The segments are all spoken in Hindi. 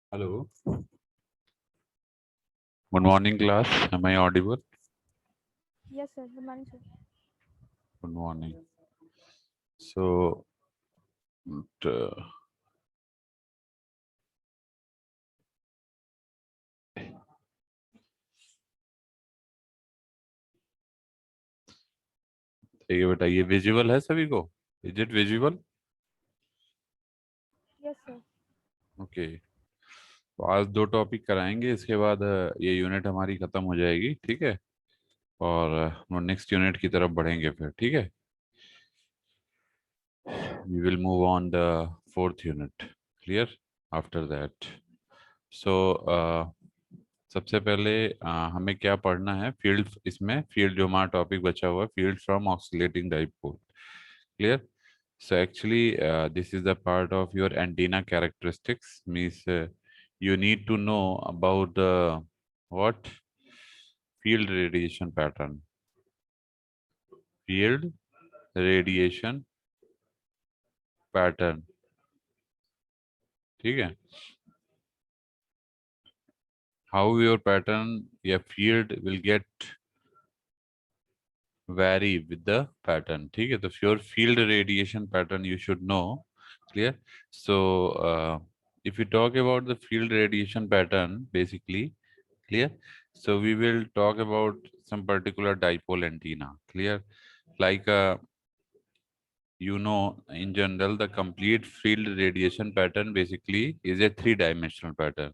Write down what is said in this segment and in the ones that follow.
Hello. Good morning, class. Am I audible? Yes, sir. Good morning, sir. Good morning. So, uh, ये बताइए, विजुअल है सभी को? Is it visual? Yes, sir. Okay. तो आज दो टॉपिक कराएंगे, इसके बाद ये यूनिट हमारी खत्म हो जाएगी, ठीक है। और नेक्स्ट यूनिट की तरफ बढ़ेंगे फिर, ठीक है। We will move on the fourth unit, clear, after that. So सबसे पहले हमें क्या पढ़ना है? फील्ड, इसमें फील्ड जो हमारा टॉपिक बचा हुआ है, field from oscillating dipole, clear. So actually this is a part of your antenna characteristics, means you need to know about the what field radiation pattern, field radiation pattern, ठीक है। how your pattern या field will get vary with the pattern, ठीक है। तो your field radiation pattern you should know, clear. So if you talk about the field radiation pattern, basically, clear. So we will talk about some particular dipole antenna, clear. Like in general, the complete field radiation pattern basically is a three-dimensional pattern,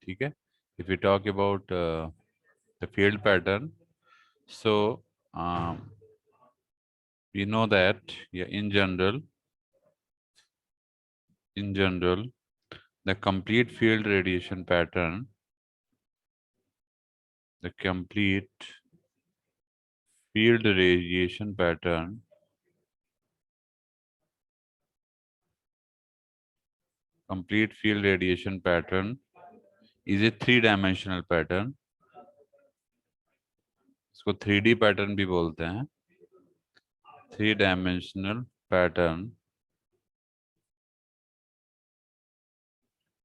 okay. If we talk about the field pattern, so um, we know that, yeah, in general the complete field radiation pattern, the complete field radiation pattern complete field radiation pattern is a three-dimensional pattern. इसको 3D पैटर्न भी बोलते हैं, थ्री डायमेंशनल पैटर्न,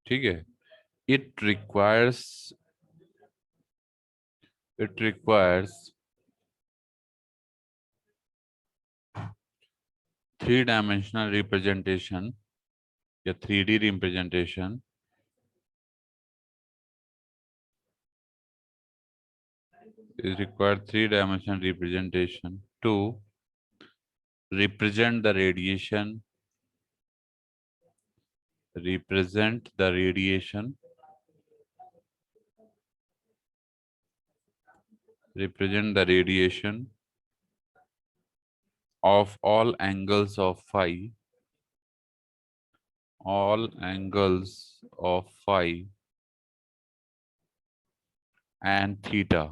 ठीक है। It requires it requires three dimensional representation या 3D representation, is required three-dimensional representation to represent the radiation, represent the radiation, represent the radiation of all angles of phi, all angles of phi and theta,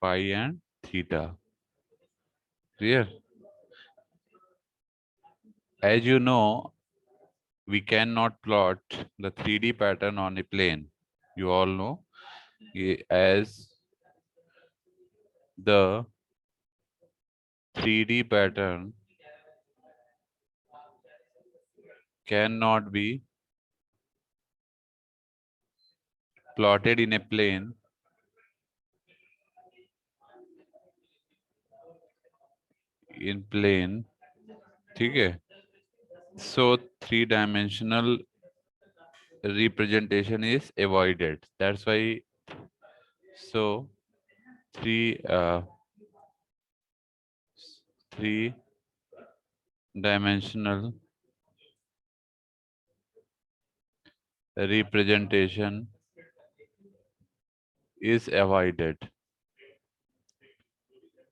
phi and theta, clear. As you know, we cannot plot the 3D pattern on a plane. You all know, as the 3D pattern cannot be plotted in a plane, ठीक है। So three-dimensional representation is avoided. That's why, so three-dimensional representation is avoided,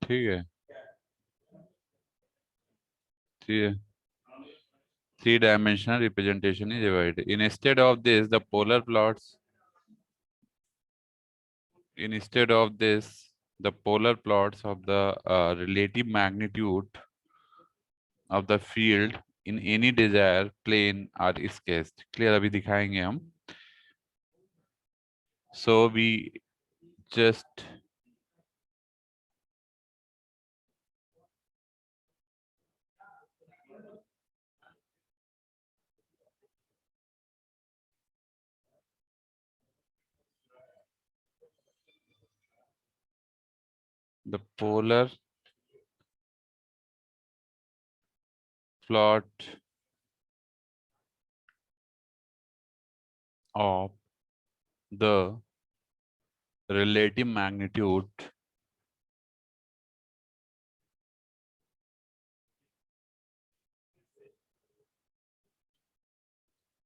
ठीक है। Three, three-dimensional representation is avoided. Instead of this, the polar plots. Instead of this, the polar plots of the relative magnitude of the field in any desired plane are sketched. Clear? अभी दिखाएंगे हम. So we just the polar plot of the relative magnitude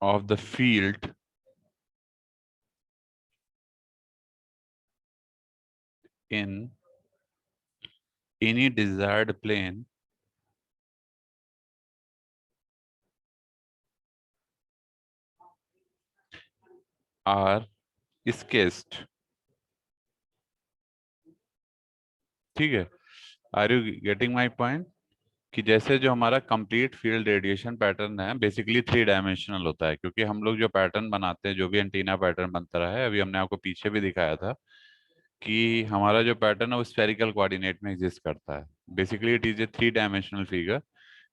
of the field in any desired plane are sketched. ठीक है, are you getting my point? कि जैसे जो हमारा कंप्लीट फील्ड रेडिएशन पैटर्न है बेसिकली 3 डायमेंशनल होता है, क्योंकि हम लोग जो पैटर्न बनाते हैं, जो भी एंटीना पैटर्न बनता रहा है, अभी हमने आपको पीछे भी दिखाया था कि हमारा जो पैटर्न है वो स्फेरिकल कोऑर्डिनेट में एग्जिस्ट करता है. Basically it is a 3 dimensional figure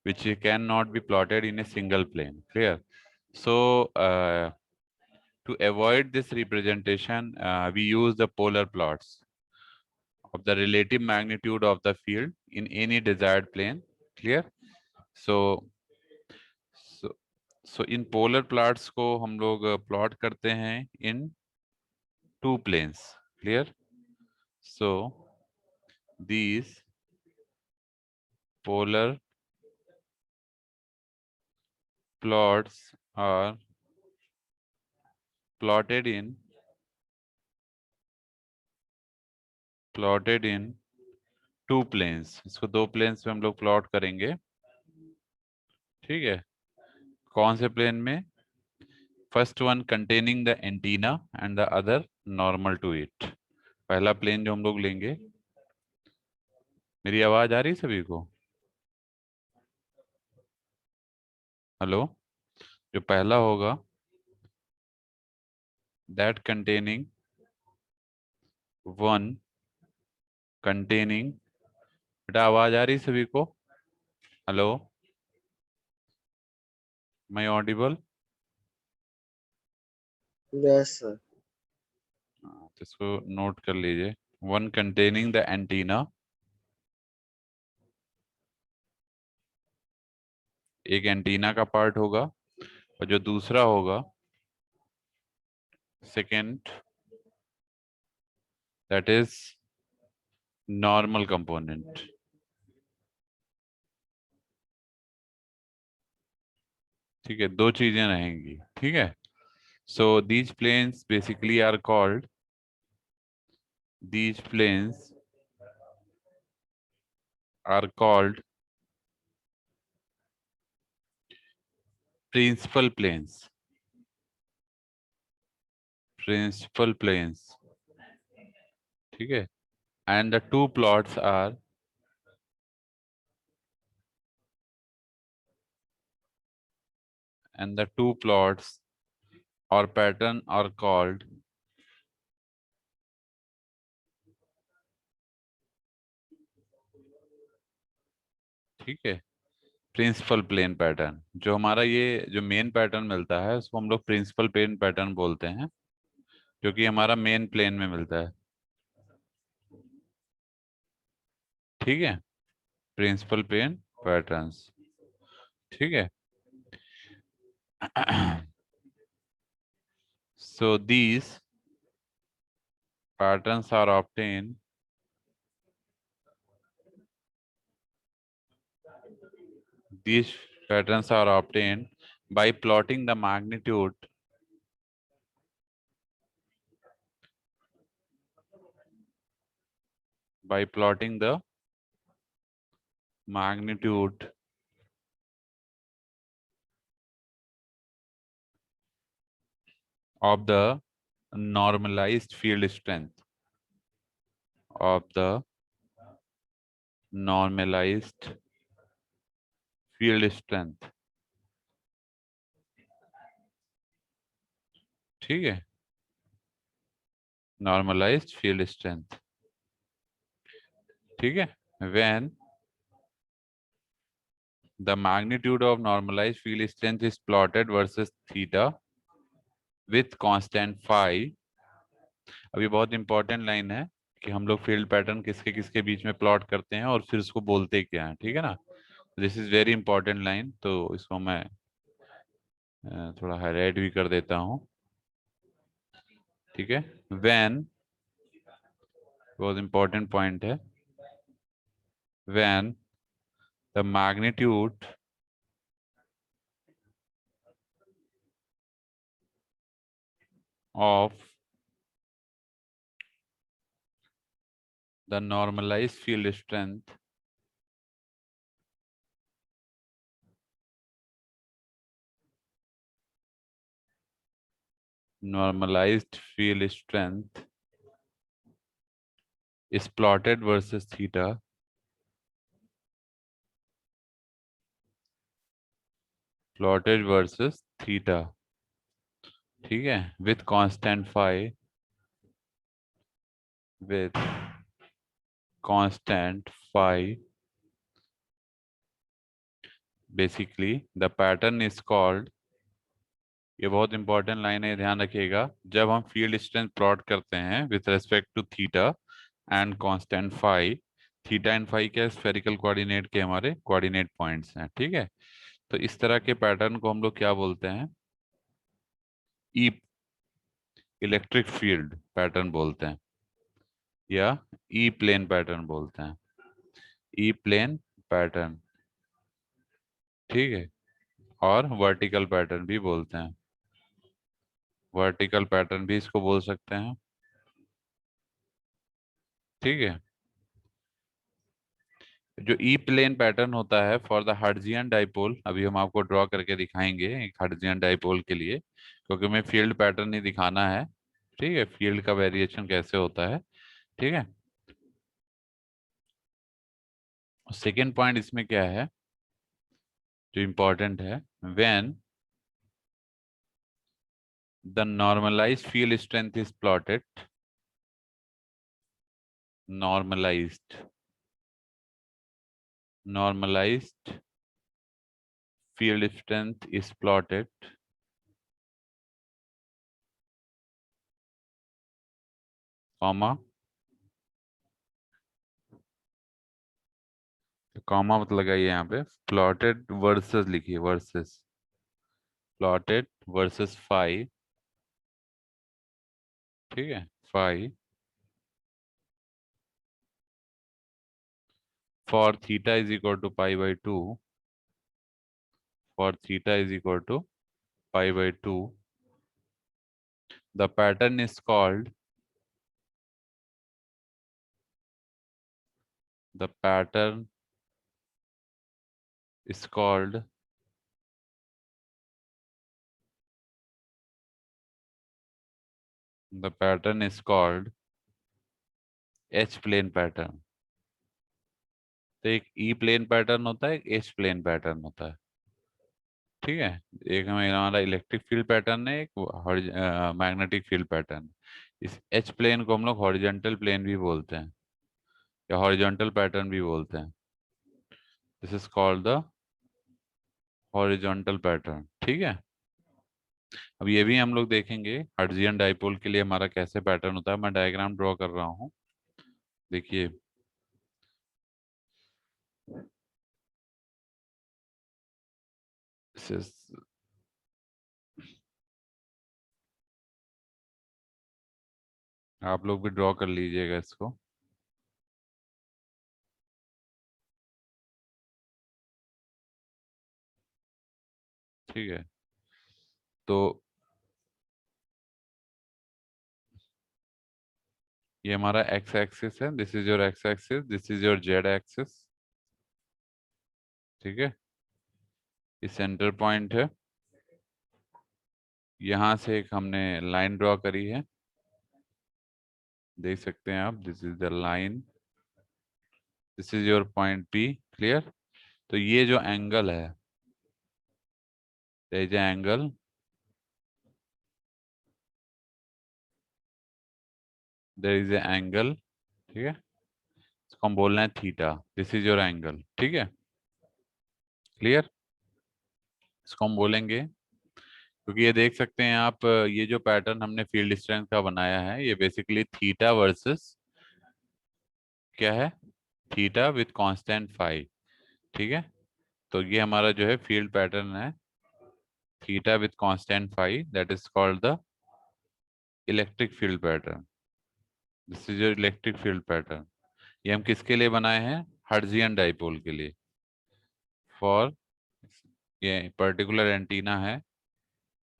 which can not be plotted in a single plane. Clear? So to avoid this representation, we use the polar plots of the relative magnitude of the field in any desired plane. Clear? So so so in polar plots को हम लोग plot करते हैं in 2 planes. Clear? So these polar plots are plotted in 2 planes. इसको 2 planes में हम लोग प्लॉट करेंगे. ठीक है, कौन से प्लेन में? First one containing the antenna and the other normal to it. पहला प्लेन जो हम लोग लेंगे, मेरी आवाज आ रही है सभी को? हेलो? जो पहला होगा दैट कंटेनिंग वन कंटेनिंग, बेटा आवाज आ रही सभी को? हेलो, मैं ऑडिबल? Yes sir. तो इसको नोट कर लीजिए. वन कंटेनिंग द एंटीना, एक एंटीना का पार्ट होगा, और जो दूसरा होगा second, that is normal component. ठीक है, 2 चीजें रहेंगी. ठीक है, so these planes basically are called principal planes. ठीक है, and the two plots are or pattern are called ठीक है प्रिंसिपल प्लेन पैटर्न. जो हमारा ये जो मेन पैटर्न मिलता है उसको हम लोग प्रिंसिपल प्लेन पैटर्न बोलते हैं, जो कि हमारा मेन प्लेन में मिलता है. ठीक है, प्रिंसिपल प्लेन पैटर्न्स. ठीक है. So these patterns are obtained by plotting the magnitude of the normalized field strength ठीक है, normalized field strength. ठीक है, when the magnitude of normalized field strength is plotted versus theta with constant phi. अभी बहुत इंपॉर्टेंट लाइन है कि हम लोग फील्ड पैटर्न किसके किसके बीच में प्लॉट करते हैं और फिर उसको बोलते क्या है, ठीक है ना। This is very important line, तो इसको मैं थोड़ा हाईलाइट भी कर देता हूँ, ठीक है। व्हेन, बहुत इंपॉर्टेंट पॉइंट है, when the magnitude of the normalized field strength normalized field strength is plotted versus theta, plotted versus theta, ठीक है, with constant phi, with constant phi. Basically the pattern is called, ये बहुत इंपॉर्टेंट लाइन है, ध्यान रखिएगा, जब हम फील्ड स्ट्रेंथ प्लॉट करते हैं with respect to theta and constant phi, theta and phi क्या स्फेरिकल कोऑर्डिनेट के हमारे कोऑर्डिनेट पॉइंट्स हैं, ठीक है। तो इस तरह के पैटर्न को हम लोग क्या बोलते हैं, ई इलेक्ट्रिक फील्ड पैटर्न बोलते हैं, या ई प्लेन पैटर्न बोलते हैं, ई प्लेन पैटर्न, ठीक है। और वर्टिकल पैटर्न भी बोलते हैं, वर्टिकल पैटर्न भी इसको बोल सकते हैं, ठीक है। जो ई प्लेन पैटर्न होता है फॉर द हर्ट्जियन डाइपोल, अभी हम आपको ड्रॉ करके दिखाएंगे एक हर्ट्जियन डाइपोल के लिए, क्योंकि हमें फील्ड पैटर्न ही दिखाना है, ठीक है, फील्ड का वेरिएशन कैसे होता है, ठीक है। सेकेंड पॉइंट इसमें क्या है जो इम्पोर्टेंट है, when the normalized field strength is plotted, normalized normalized field strength is plotted, comma, comma मत लगाइए यहाँ पे, प्लॉटेड वर्सेस लिखिए, वर्सेस, प्लॉटेड वर्सेस फाई, ठीक है, phi for theta is equal to pi by two, for theta is equal to pi by two, the pattern is called, the pattern is called the pattern is called H plane pattern। तो एक E प्लेन पैटर्न होता है, एक H प्लेन पैटर्न होता है, ठीक है। एक हमारा इलेक्ट्रिक फील्ड पैटर्न है, एक मैग्नेटिक फील्ड पैटर्न। इस H प्लेन को हम लोग हॉरिजॉन्टल प्लेन भी बोलते हैं, या हॉरिजॉन्टल पैटर्न भी बोलते हैं, this is called the horizontal pattern, ठीक है। अब ये भी हम लोग देखेंगे हर्ट्जियन डाइपोल के लिए हमारा कैसे पैटर्न होता है, मैं डायग्राम ड्रॉ कर रहा हूँ, देखिए, this is, आप लोग भी ड्रॉ कर लीजिएगा इसको, ठीक है। तो ये हमारा एक्स एक्सिस है, this is your x axis, this is your Z axis, ठीक है। ये सेंटर पॉइंट है, यहाँ से एक हमने लाइन ड्रॉ करी है, देख सकते हैं आप, this is the line, this is your point P, clear. तो ये जो एंगल है, there is an angle, there is an angle, ठीक है, इसको हम बोल रहे हैं theta, this is your angle, ठीक है, क्लियर। इसको हम बोलेंगे, क्योंकि ये देख सकते हैं आप, ये जो पैटर्न हमने फील्ड स्ट्रेंथ का बनाया है, ये बेसिकली थीटा वर्सेस क्या है, थीटा विथ कांस्टेंट फाई। ठीक है, तो ये हमारा जो है फील्ड पैटर्न है, theta with constant phi, that is called the electric field pattern. This is your electric field pattern. ये हम किसके लिए बनाए हैं, हर्ट्जियन डाइपोल के लिए, फॉर ये पर्टिकुलर एंटीना है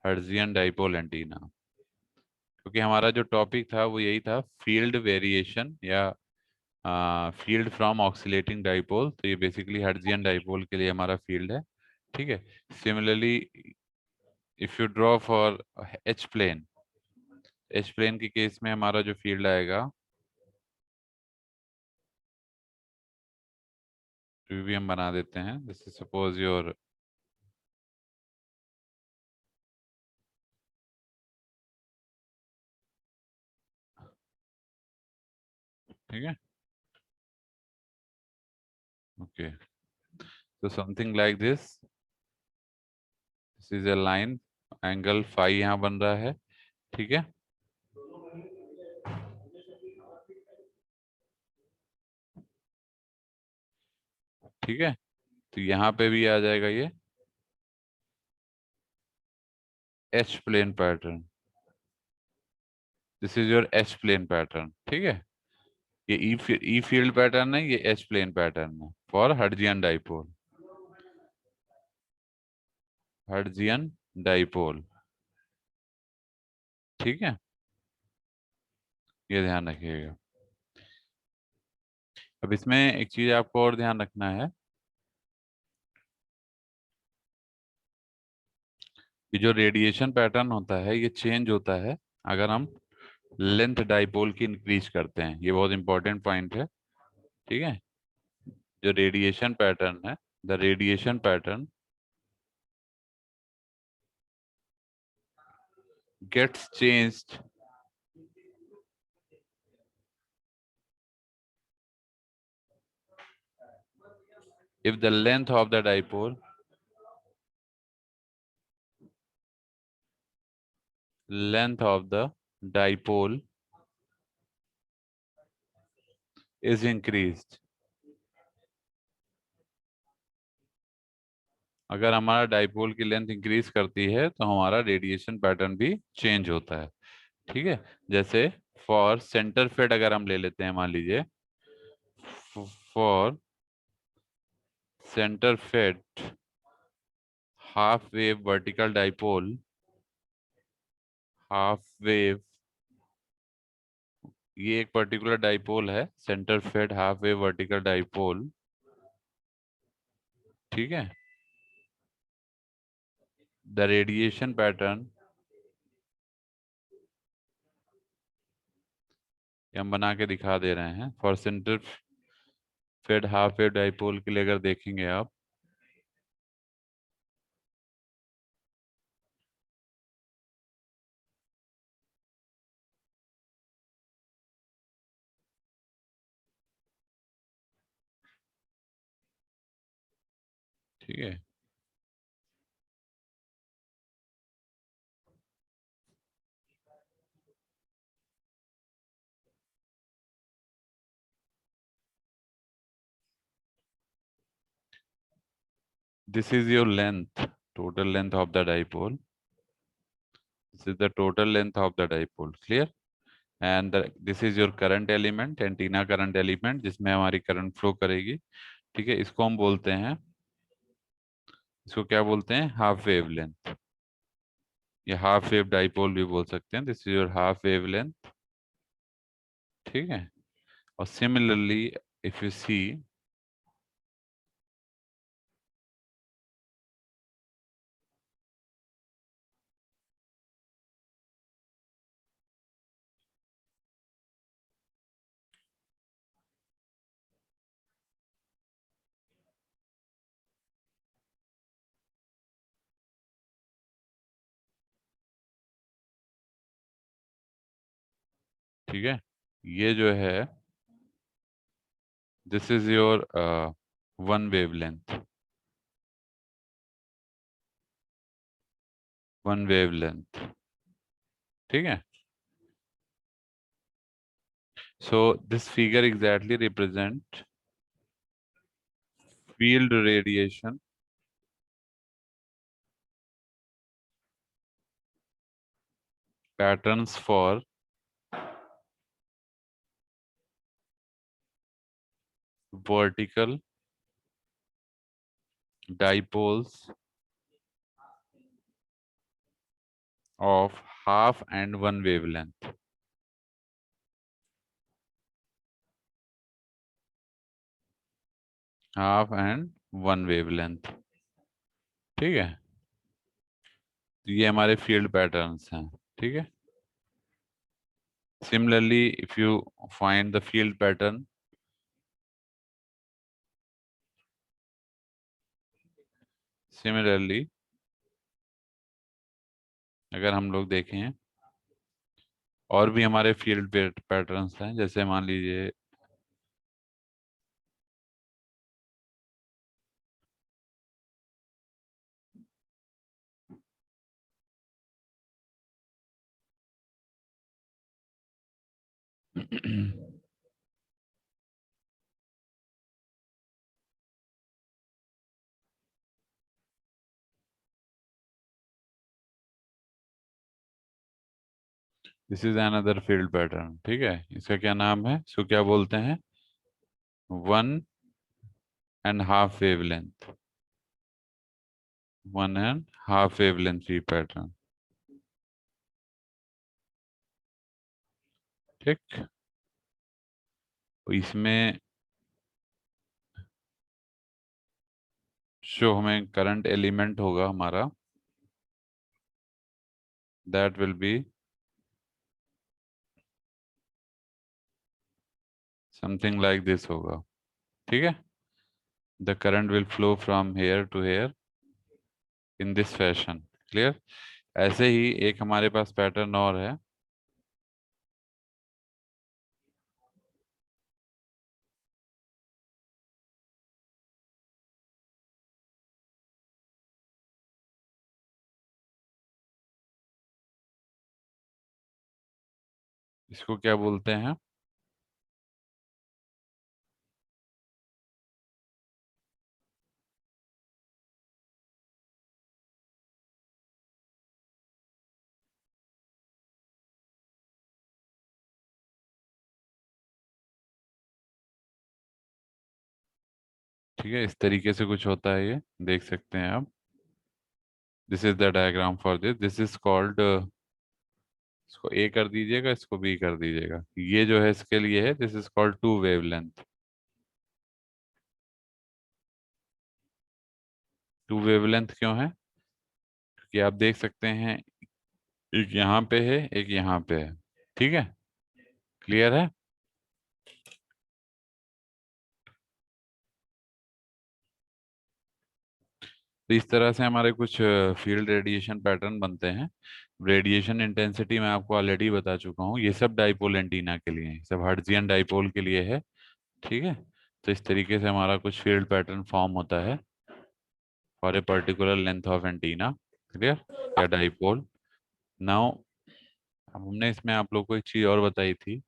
हर्ट्जियन डाइपोल एंटीना। क्योंकि हमारा जो टॉपिक था वो यही था, फील्ड वेरिएशन या फील्ड फ्रॉम ऑक्सीलेटिंग डाइपोल, तो ये बेसिकली हर्ट्जियन डाइपोल के लिए हमारा फील्ड है। ठीक है, similarly if you draw for H plane, H plane के केस में हमारा जो फील्ड आएगा, तो भी हम बना देते हैं, दिस इज सपोज योर, ठीक है, ओके, तो something like this is a line, angle phi यहाँ बन रहा है। ठीक है, ठीक है, तो यहाँ पे भी आ जाएगा ये H plane pattern, this is your H plane pattern. ठीक है, ये ई फील्ड पैटर्न है, ये एच प्लेन पैटर्न है for Hertzian dipole, Hertzian dipole. ठीक है, ये ध्यान रखिएगा। अब इसमें एक चीज आपको और ध्यान रखना है कि जो रेडिएशन पैटर्न होता है ये चेंज होता है अगर हम लेंथ डाइपोल की इंक्रीज करते हैं, ये बहुत इंपॉर्टेंट पॉइंट है। ठीक है, जो रेडिएशन पैटर्न है, the radiation pattern gets changed if the length of the dipole is increased। अगर हमारा डाइपोल की लेंथ इंक्रीज करती है तो हमारा रेडिएशन पैटर्न भी चेंज होता है। ठीक है, जैसे फॉर सेंटर फेड अगर हम ले लेते हैं, मान लीजिए for centre fed half wave vertical dipole, half wave, ये एक पर्टिकुलर डाइपोल है, centre fed half wave vertical dipole. ठीक है, द रेडिएशन पैटर्न, हम बना के दिखा दे रहे हैं, for centre fed half wave dipole के लिए अगर देखेंगे आप, ठीक है, this is your length, total length of the dipole, this is the total length of the dipole, clear, and this is your current element, antenna current element जिसमें हमारी करंट फ्लो करेगी। ठीक है, इसको हम बोलते हैं, इसको क्या बोलते हैं, हाफ वेव लेंथ, या हाफ वेव डाइपोल भी बोल सकते हैं, this is your half wave length. ठीक है, और सिमिलरली इफ यू सी, ठीक है, ये जो है this is your one wave length, one wave length. ठीक है, So this figure exactly represent field radiation patterns for vertical dipoles of half and one wavelength. Half and one wavelength. ठीक है, तो ये हमारे फील्ड पैटर्न्स हैं। ठीक है, similarly if you find the field pattern, similarly अगर हम लोग देखें और भी हमारे फील्ड पैटर्न्स हैं, जैसे मान लीजिए this is another field pattern. ठीक है, इसका क्या नाम है, इसको क्या बोलते हैं, 1.5 वेवलेंथ, 1.5 वेवलेंथ फील्ड पैटर्न। ठीक, तो इसमें जो हमें करंट एलिमेंट होगा हमारा, that will be something like this होगा। ठीक है, the current will flow from here to here in this fashion. Clear. ऐसे ही एक हमारे पास पैटर्न और है, इसको क्या बोलते हैं, ठीक है, इस तरीके से कुछ होता है, ये देख सकते हैं आप। This is the diagram for this is called, इसको ए कर दीजिएगा, इसको बी कर दीजिएगा, ये जो है इसके लिए है, this is called two wavelength. Two wavelength क्यों है, क्योंकि आप देख सकते हैं एक यहाँ पे है, एक यहाँ पे है। ठीक है, क्लियर है। तो इस तरह से हमारे कुछ फील्ड रेडिएशन पैटर्न बनते हैं। रेडिएशन इंटेंसिटी मैं आपको ऑलरेडी बता चुका हूँ, ये सब डाइपोल एंटीना के लिए है, सब हर्ट्जियन डाइपोल के लिए है। ठीक है, तो इस तरीके से हमारा कुछ फील्ड पैटर्न फॉर्म होता है for a particular length of antenna. Clear, या डाइपोल। नाउ अब हमने इसमें आप लोग को एक चीज़ और बताई थी,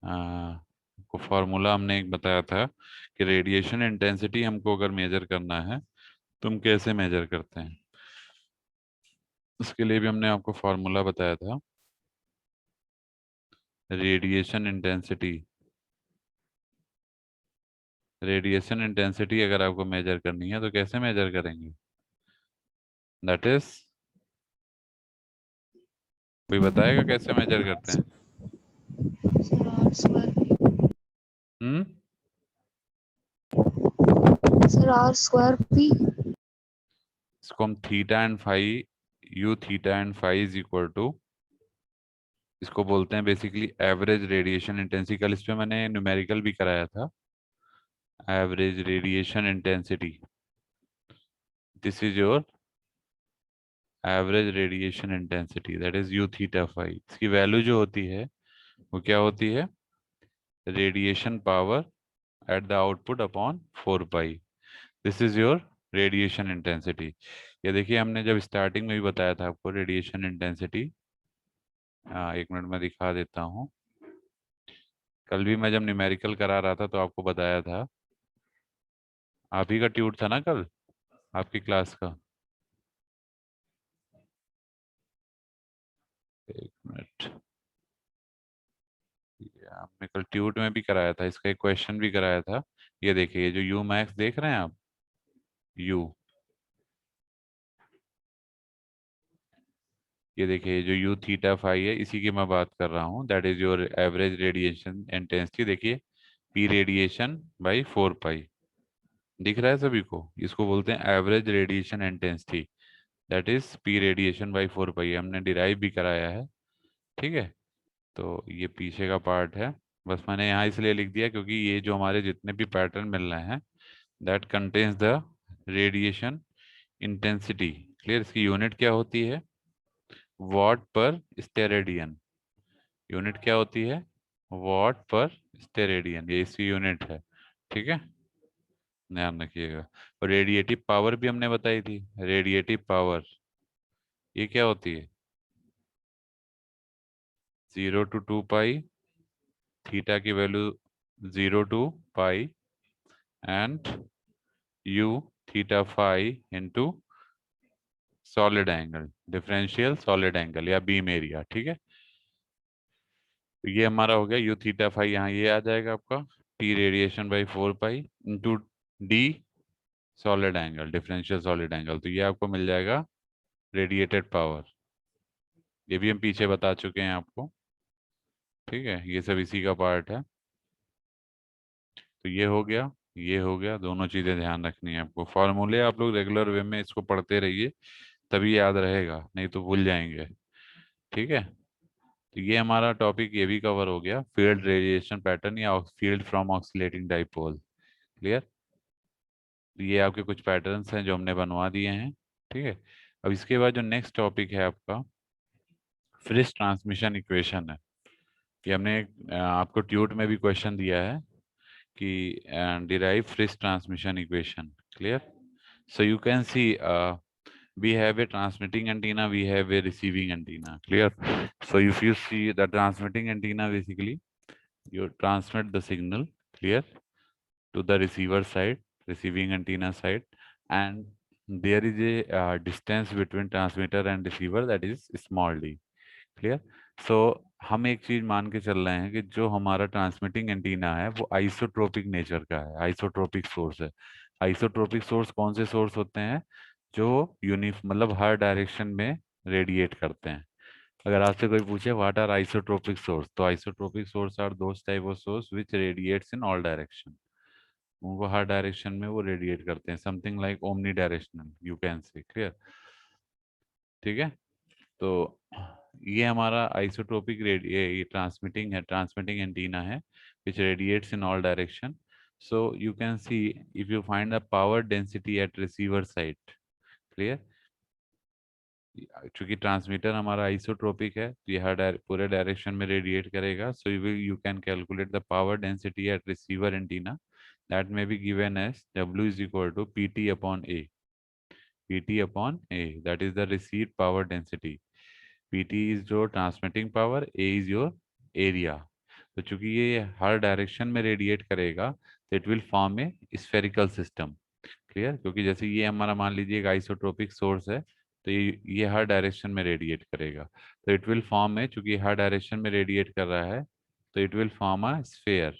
को फार्मूला हमने एक बताया था कि रेडिएशन इंटेंसिटी हमको अगर मेजर करना है तो हम कैसे मेजर करते हैं। उसके लिए भी हमने आपको फार्मूला बताया था, रेडिएशन इंटेंसिटी। रेडिएशन इंटेंसिटी अगर आपको मेजर करनी है तो कैसे मेजर करेंगे, दैट इज, कोई बताएगा कैसे मेजर करते हैं। Sir R square hmm, sir R square P. इसको हम theta and phi, U theta and phi is equal to, इसको बोलते हैं बेसिकली एवरेज रेडिएशन इंटेंसिटी। कल इस पे मैंने न्यूमेरिकल भी कराया था, average radiation intensity, this is your average radiation intensity, that is U theta phi. इसकी वैल्यू जो होती है वो क्या होती है, radiation power at the output upon 4 pi, this is your radiation intensity. ये देखिए हमने जब स्टार्टिंग में भी बताया था आपको रेडिएशन इंटेंसिटी, एक मिनट में दिखा देता हूँ। कल भी मैं जब न्यूमेरिकल करा रहा था तो आपको बताया था, आप ही का ट्यूट था ना कल, आपकी क्लास का। एक मिनट, ये आपने कल ट्यूट में भी कराया था, इसका एक क्वेश्चन भी कराया था। ये देखिए, ये जो यू मैक्स देख रहे हैं आप, यू, ये देखिए जो यू थीटा फाई है, इसी की मैं बात कर रहा हूँ। That is your average radiation intensity. देखिए, पी रेडिएशन बाई 4 पाई, दिख रहा है सभी को? इसको बोलते हैं average radiation intensity. That is P radiation by 4 पाई, हमने डिराइव भी कराया है। ठीक है, तो ये पीछे का पार्ट है। बस मैंने यहाँ इसलिए लिख दिया क्योंकि ये जो हमारे जितने भी पैटर्न मिल रहे हैं, that contains the radiation intensity. Clear? इसकी यूनिट क्या होती है? वॉट पर स्टेरेडियन। यूनिट क्या होती है? वॉट पर स्टेरेडियन, ये इसकी यूनिट है। ठीक है, ध्यान रखिएगा। और रेडिएटिव पावर भी हमने बताई थी। रेडिएटिव पावर ये क्या होती है? 0 to 2 पाई, थीटा की value 0 to pi, and U theta phi into solid angle, differential solid angle या बीम एरिया। ठीक है, तो ये हमारा हो गया यू थीटा फाई। यहाँ ये आ जाएगा आपका T radiation by 4 pi into D solid angle, differential solid angle. तो ये आपको मिल जाएगा रेडिएटेड पावर। ये भी हम पीछे बता चुके हैं आपको। ठीक है, ये सब इसी का पार्ट है। तो ये हो गया, ये हो गया, दोनों चीजें ध्यान रखनी है आपको। फॉर्मूले आप लोग रेगुलर वे में इसको पढ़ते रहिए, तभी याद रहेगा, नहीं तो भूल जाएंगे। ठीक है, तो ये हमारा टॉपिक ये भी कवर हो गया, फील्ड रेडिएशन पैटर्न या field from oscillating dipole. Clear? तो ये आपके कुछ पैटर्न्स हैं जो हमने बनवा दिए हैं। ठीक है, अब इसके बाद जो नेक्स्ट टॉपिक है आपका फ्रिस ट्रांसमिशन इक्वेशन है। ये हमने आपको ट्यूट में भी क्वेश्चन दिया है कि derive Friis transmission equation. Clear? So you can see we have a transmitting antenna, we have a receiving antenna. Clear? So if you see the transmitting antenna, basically you transmit the signal, clear, to the receiver side, receiving antenna side, and there is a distance between transmitter and receiver, that is small d. Clear? So हम एक चीज मान के चल रहे हैं कि जो हमारा ट्रांसमिटिंग एंटीना है वो आइसोट्रोपिक नेचर का है, आइसोट्रोपिक सोर्स है। आइसोट्रोपिक सोर्स कौन से सोर्स होते हैं? जो मतलब हर डायरेक्शन में रेडिएट करते हैं। अगर आपसे कोई पूछे व्हाट आर आइसोट्रोपिक सोर्स, तो isotropic source are those type of source which radiates in all direction. उनको हर डायरेक्शन में वो रेडिएट करते हैं, something like omnidirectional you can say. Clear? ठीक है, तो ये हमारा आइसोट्रोपिक ये ट्रांसमिटिंग है, ट्रांसमिटिंग एंटीना है which radiates in all direction. So you can see if you find the power density at receiver side. Clear? चूंकि ट्रांसमीटर हमारा आइसोट्रोपिक है तो ये हर पूरे डायरेक्शन में रेडिएट करेगा। So you can calculate the power density at receiver antenna, that में be given as W is equal to PT upon A. PT upon A, that is the received power density. PT is your transmitting power, A is your area. तो चूंकि ये हर डायरेक्शन में रेडिएट करेगा तो it will form A spherical system. Clear? क्योंकि जैसे ये हमारा मान लीजिए एक आइसोट्रोपिक सोर्स है, तो ये हर डायरेक्शन में रेडिएट करेगा, तो इट विल फॉर्म है, चूंकि हर डायरेक्शन में रेडिएट कर रहा है तो it will form a sphere.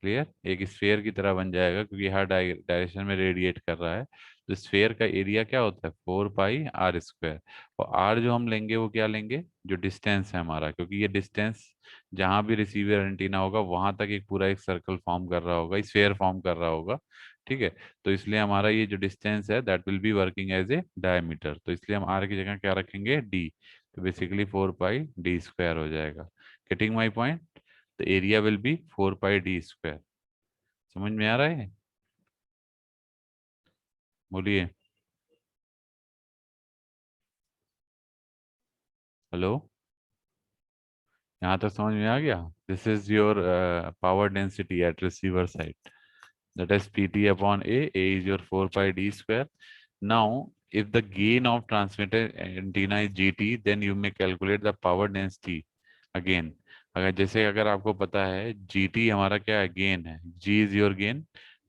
Clear? एक स्फेयर की तरह बन जाएगा क्योंकि हर डायरेक्शन में रेडिएट कर रहा है। तो स्फेयर का एरिया क्या होता है? 4 पाई r²। और r जो हम लेंगे वो क्या लेंगे? जो डिस्टेंस है हमारा, क्योंकि ये डिस्टेंस जहां भी रिसीवर एंटीना होगा वहां तक एक पूरा एक सर्कल फॉर्म कर रहा होगा, स्फेयर फॉर्म कर रहा होगा। ठीक है, तो इसलिए हमारा ये जो डिस्टेंस है that will be working as a diameter, तो इसलिए हम r की जगह क्या रखेंगे? d। तो बेसिकली 4 पाई d² हो जाएगा। Getting my point? तो area will be 4 pi d²। समझ में आ रहा है? बोलिए। हेलो, यहाँ तक समझ में आ गया? This is your power density at receiver side, that is PT upon A. A is your 4 pi d². Now if the gain of transmitter antenna is GT, then you may calculate the power density again अगर आपको पता है GT हमारा क्या है, गेन है, G is your gain,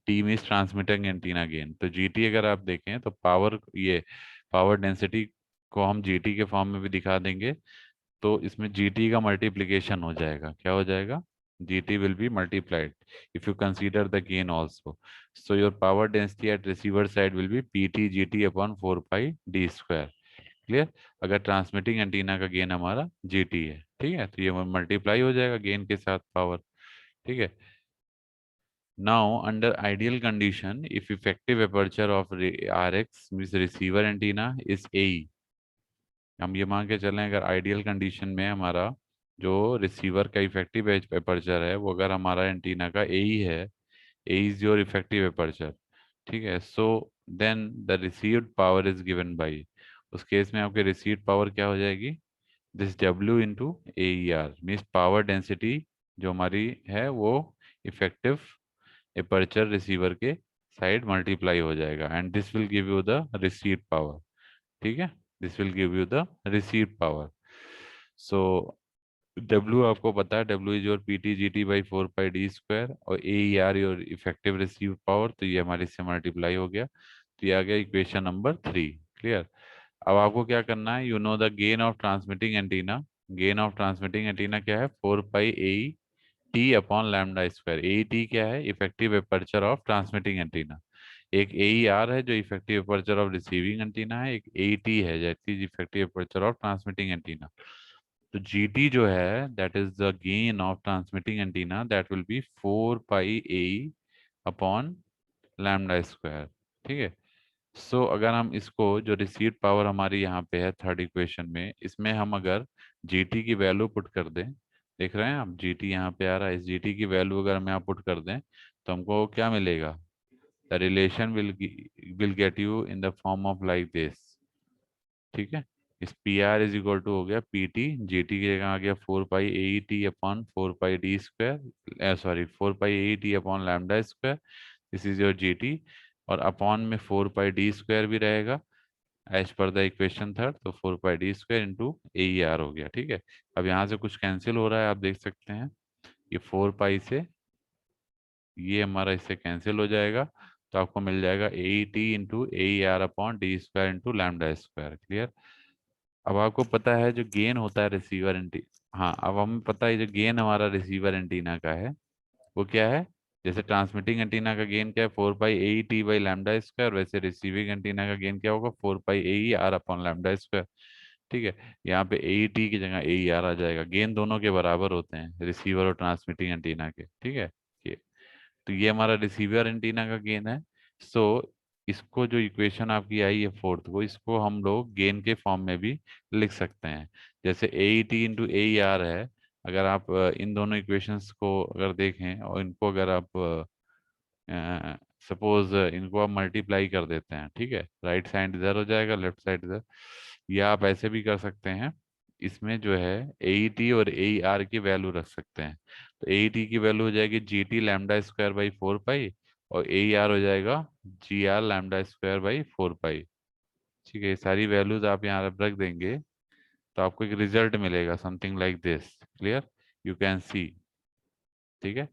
T means transmitting antenna gain. तो GT अगर आप देखें तो पावर डेंसिटी को हम GT के फॉर्म में भी दिखा देंगे। तो इसमें GT का मल्टीप्लिकेशन हो जाएगा, क्या हो जाएगा, GT will be multiplied if you consider the gain also. So your power density at receiver side will be PT GT upon 4 pi d square. Clear. अगर ट्रांसमिटिंग एंटीना का गेन हमारा GT है, ठीक है, तो ये मल्टीप्लाई हो जाएगा गेन के साथ पावर, ठीक है। Now under ideal condition, if effective aperture of RX means receiver antenna is AE, हम ये मान के चलें अगर आइडियल कंडीशन में हमारा जो रिसीवर का इफेक्टिव एपर्चर है वो अगर हमारा एंटीना का ए है, A is your effective aperture, ठीक है। So then the received power is given by, उस केस में आपके रिसीव्ड पावर क्या हो जाएगी, this W into A E R means power density जो हमारी है वो इफेक्टिव एपर्चर रिसीवर के साइड मल्टीप्लाई हो जाएगा and this will give you the received power, ठीक है, this will give you the received power. So W आपको पता है, W is your PT GT by 4 pi d square और AER your effective receive power, तो ये हमारे इससे मल्टीप्लाई हो गया, तो ये आ गया इक्वेशन नंबर 3। क्लियर। अब आपको क्या करना है, you know the gain of transmitting antenna, gain of transmitting antenna क्या है, 4 पाई AE upon lambda square. AET क्या है, effective aperture of transmitting antenna. एक AER है जो effective aperture of receiving antenna है, एक AET है जैसे effective aperture of transmitting antenna. तो GT जो है that is the gain of transmitting antenna, that will be 4 pi AE upon lambda square, ठीक है। सो अगर हम इसको जो रिसीव्ड पावर हमारी यहाँ पे है थर्ड इक्वेशन में, इसमें हम अगर GT की वैल्यू पुट कर दें, देख रहे हैं आप GT यहाँ पे आ रहा है, इस GT की वैल्यू अगर हम यहाँ पुट कर दें तो हमको क्या मिलेगा, the relation will get you in the form of like this, ठीक है। इस PR इज इक्वल टू हो गया PT, GT की जगह आ गया 4 पाई AET upon 4 pi d square, sorry 4 pi AET upon lambda square, this is your GT, और अपॉन में 4 पाई d स्क्वायर भी रहेगा as per the equation third, तो 4 पाई d स्क्वायर इंटू AER हो गया, ठीक है। अब यहाँ से कुछ कैंसिल हो रहा है, आप देख सकते हैं ये 4 पाई से ये हमारा इससे कैंसिल हो जाएगा, तो आपको मिल जाएगा AET into AER upon d square into lambda square. Clear. अब आपको पता है जो गेन होता है रिसीवर एंटी, हाँ अब हमें पता है जो गेन हमारा रिसीवर एंटीना का है वो क्या है, जैसे ट्रांसमिटिंग एंटीना का गेन क्या है 4 पाई AET बाई लैम्डा स्क्वायर, वैसे रिसीविंग एंटीना का गेन क्या होगा 4 पाई AER अपॉन लैम्डा स्क्वायर, ठीक है। यहाँ पे AET की जगह AER आ जाएगा, गेन दोनों के बराबर होते हैं रिसीवर और ट्रांसमिटिंग एंटीना के, ठीक है। ये तो ये हमारा रिसीवर एंटीना का गेन है। सो इसको जो इक्वेशन आपकी आई है फोर्थ को, इसको हम लोग गेन के फॉर्म में भी लिख सकते हैं, जैसे AET इंटू AER है। अगर आप इन दोनों इक्वेशंस को अगर देखें और इनको अगर आप सपोज इनको आप मल्टीप्लाई कर देते हैं, ठीक है, राइट साइड इधर हो जाएगा लेफ्ट साइड इधर, या आप ऐसे भी कर सकते हैं, इसमें जो है AET और AER की वैल्यू रख सकते हैं। तो AET की वैल्यू हो जाएगी GT लैम्डा स्क्वायर बाई 4 पाई और AER हो जाएगा GR लैम्डा स्क्वायर बाई 4 पाई, ठीक है। ये सारी वैल्यूज आप यहाँ रख देंगे तो आपको एक रिजल्ट मिलेगा something like this. Clear, you can see, ठीक है।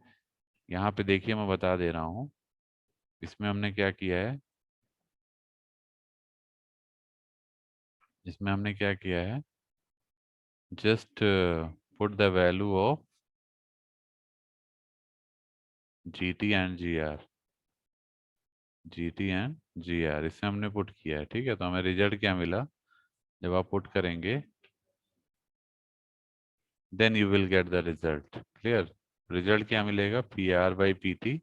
यहाँ पे देखिए मैं बता दे रहा हूँ, इसमें हमने क्या किया है, इसमें हमने क्या किया है, just put the value of GT and GR, GT and GR इससे हमने पुट किया है, ठीक है। तो हमें रिजल्ट क्या मिला, जब आप पुट करेंगे then you will get the result. Clear, result क्या मिलेगा, PR by PT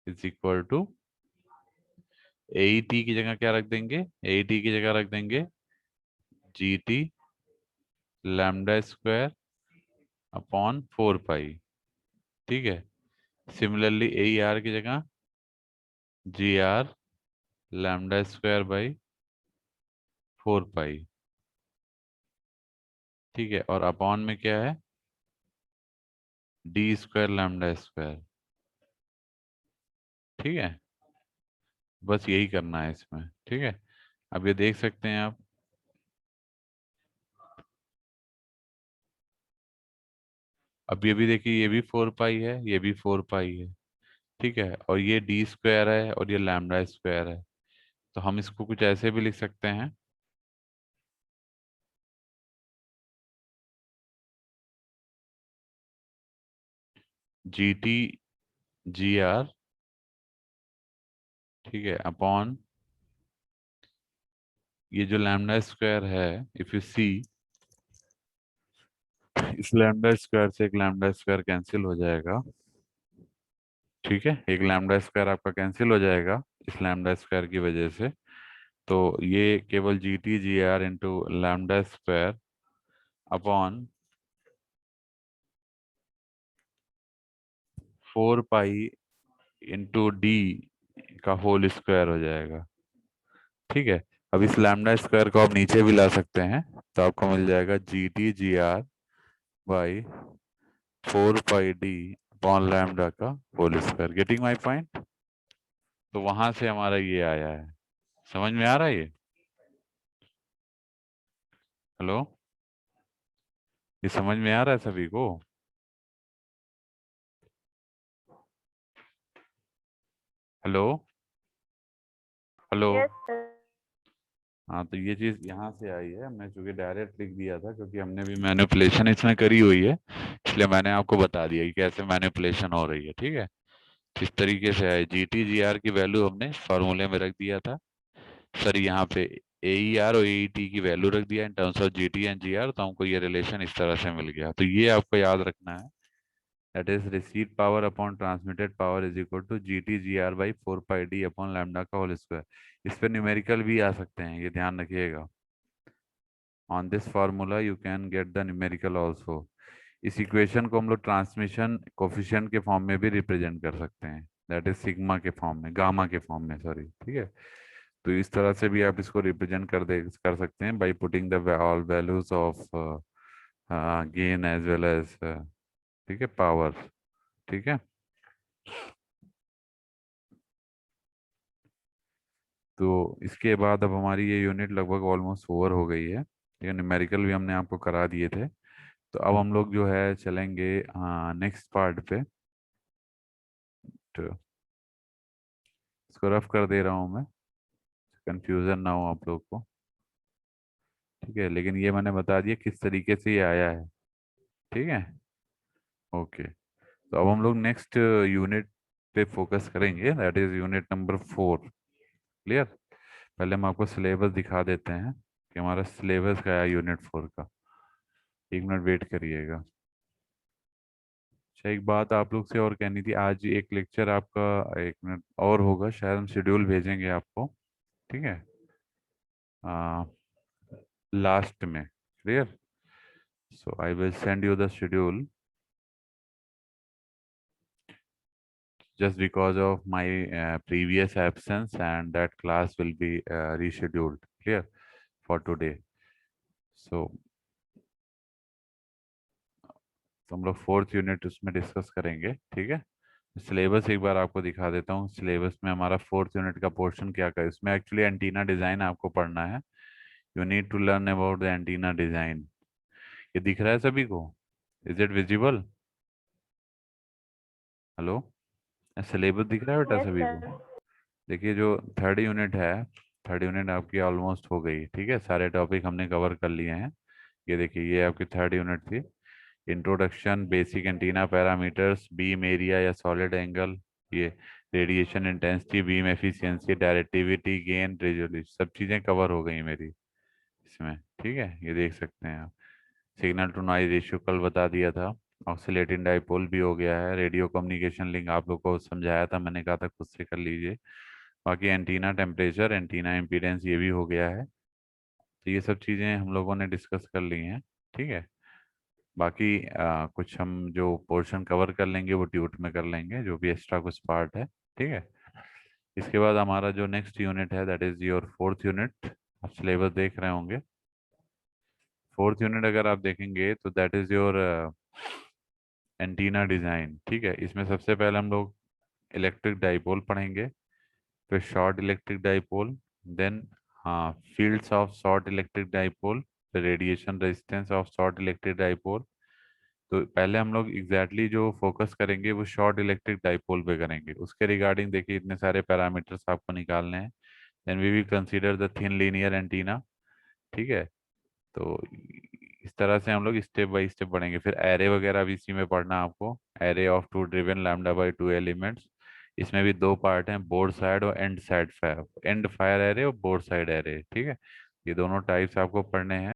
is equal to AET की जगह क्या रख देंगे, AET की जगह रख देंगे GT लैम्डा स्क्वायर अपॉन 4 पाई, ठीक है। सिमिलरली AER की जगह GR लैम्डा स्क्वायर बाई 4 पाई, ठीक है। और अपॉन में क्या है, D स्क्वायर लैम्डा स्क्वायर, ठीक है। बस यही करना है इसमें, ठीक है। अब ये देख सकते हैं आप, अब ये भी देखिए, ये भी 4 पाई है, ये भी 4 पाई है, ठीक है, और ये डी स्क्वायर है और ये लैम्डा स्क्वायर है। तो हम इसको कुछ ऐसे भी लिख सकते हैं, जी टी जी आर, ठीक है, अपॉन ये जो लैम्डा स्क्वायर है, इफ यू सी, इस लैम्डा स्क्वायर से एक लैम्डा स्क्वायर कैंसिल हो जाएगा, ठीक है, एक लैम्डा स्क्वायर आपका कैंसिल हो जाएगा इस लैम्डा स्क्वायर की वजह से। तो ये केवल G T G R into lambda square upon 4 pi into D का होल स्क्वायर हो जाएगा, ठीक है। अब इस लैम्डा स्क्वायर को आप नीचे भी ला सकते हैं, तो आपको मिल जाएगा G T G R by 4 pi D upon lambda का whole square. Getting my point? तो वहां से हमारा ये आया है, समझ में आ रहा है ये? हेलो, ये समझ में आ रहा है सभी को? Hello, hello. Yes sir. हाँ, तो ये चीज यहाँ से आई है, मैं चूंकि डायरेक्ट लिख दिया था क्योंकि हमने भी मैनिपुलेशन इसमें करी हुई है, इसलिए मैंने आपको बता दिया कि कैसे मैनिपुलेशन हो रही है, ठीक है। किस तरीके से है, जी टी जी आर की वैल्यू हमने फॉर्मूले में रख दिया था सर, यहाँ पे ए ई आर और ए ई टी की वैल्यू रख दिया in terms of G T and G R, तो हमको ये रिलेशन इस तरह से मिल गया। तो ये आपको याद रखना है, that is received power upon transmitted power is equal to G T G R by 4 pi D upon lambda का होल स्क्वायर। इस पे न्यूमेरिकल भी आ सकते हैं, ये ध्यान रखिएगा। On this formula you can get the numerical also. इस इक्वेशन को हम लोग ट्रांसमिशन कोफिशिएंट के फॉर्म में भी रिप्रेजेंट कर सकते हैं, दैट इज सिग्मा के फॉर्म में, गामा के फॉर्म में, सॉरी, ठीक है। तो इस तरह से भी आप इसको रिप्रेजेंट कर सकते हैं by putting the all values of gain as well as, ठीक है, पावर, ठीक है। तो इसके बाद अब हमारी ये यूनिट लगभग ऑलमोस्ट ओवर हो गई है, ठीक है, न्यूमेरिकल भी हमने आपको करा दिए थे। तो अब हम लोग जो है चलेंगे नेक्स्ट पार्ट पे। तो इसको रफ कर दे रहा हूँ मैं, कंफ्यूजन ना हो आप लोग को, ठीक है, लेकिन ये मैंने बता दिया किस तरीके से ये आया है, ठीक है। ओके, तो अब हम लोग नेक्स्ट यूनिट पे फोकस करेंगे, that is unit number 4। Clear? पहले हम आपको सिलेबस दिखा देते हैं कि हमारा सिलेबस क्या है यूनिट 4 का। 1 मिनट वेट करिएगा। अच्छा, एक बात आप लोग से और कहनी थी, आज एक लेक्चर आपका 1 मिनट और होगा, शायद हम शेड्यूल भेजेंगे आपको, ठीक है, लास्ट में। Clear? So I will send you the schedule just because of my previous absence, and that class will be rescheduled, clear, for today. So हम लोग 4th यूनिट उसमें डिस्कस करेंगे, ठीक है। सिलेबस एक बार आपको दिखा देता हूँ, सिलेबस में हमारा 4th यूनिट का पोर्शन क्या क्या है। इसमें एक्चुअली एंटीना डिजाइन आपको पढ़ना है, you need to learn about the antenna design. ये दिख रहा है सभी को? Is it visible? Hello, syllabus दिख रहा है बेटा यस सभी को? सर। देखिए, जो 3rd यूनिट है, 3rd यूनिट आपकी ऑलमोस्ट हो गई, ठीक है, सारे टॉपिक हमने कवर कर लिए हैं। ये देखिए, ये आपकी 3rd यूनिट थी, introduction, basic antenna parameters, beam area या सॉलिड एंगल, ये radiation intensity, beam efficiency, directivity, gain, resolution, सब चीज़ें कवर हो गई मेरी इसमें, ठीक है, ये देख सकते हैं आप। सिग्नल टू नॉइज रेशियो कल बता दिया था, ऑक्सीलेटिंग डाइपोल भी हो गया है, रेडियो कम्युनिकेशन लिंक आप लोग को समझाया था, मैंने कहा था खुद से कर लीजिए। बाकी एंटीना टेम्परेचर, एंटीना इम्पीडेंस, ये भी हो गया है। तो ये सब चीज़ें हम लोगों ने डिस्कस कर ली हैं, ठीक है। बाकी कुछ हम जो पोर्शन कवर कर लेंगे वो ट्यूट में कर लेंगे, जो भी एक्स्ट्रा कुछ पार्ट है, ठीक है। इसके बाद हमारा जो नेक्स्ट यूनिट है, that is your 4th unit. आप सिलेबस देख रहे होंगे। 4th यूनिट अगर आप देखेंगे तो that is your antenna design, ठीक है। इसमें सबसे पहले हम लोग इलेक्ट्रिक डाइपोल पढ़ेंगे, फिर शॉर्ट इलेक्ट्रिक डाइपोल, देन हाँ fields of short electric dipole, फिर radiation resistance of short electric dipole, तो पहले हम लोग एग्जैक्टली जो फोकस करेंगे वो शॉर्ट इलेक्ट्रिक डाइपोल पे करेंगे। उसके रिगार्डिंग देखिए इतने सारे पैरामीटर्स आपको निकालने हैं। Then we will consider the thin linear antenna. ठीक है, तो इस तरह से हम लोग स्टेप बाय स्टेप बढ़ेंगे। फिर एरे वगैरह भी इसी में पढ़ना आपको, array of two driven lambda by two elements. इसमें भी दो पार्ट हैं, बोर्ड साइड और end side fire, end fire array और बोर्ड साइड एरे। ठीक है, ये दोनों टाइप्स आपको पढ़ने हैं।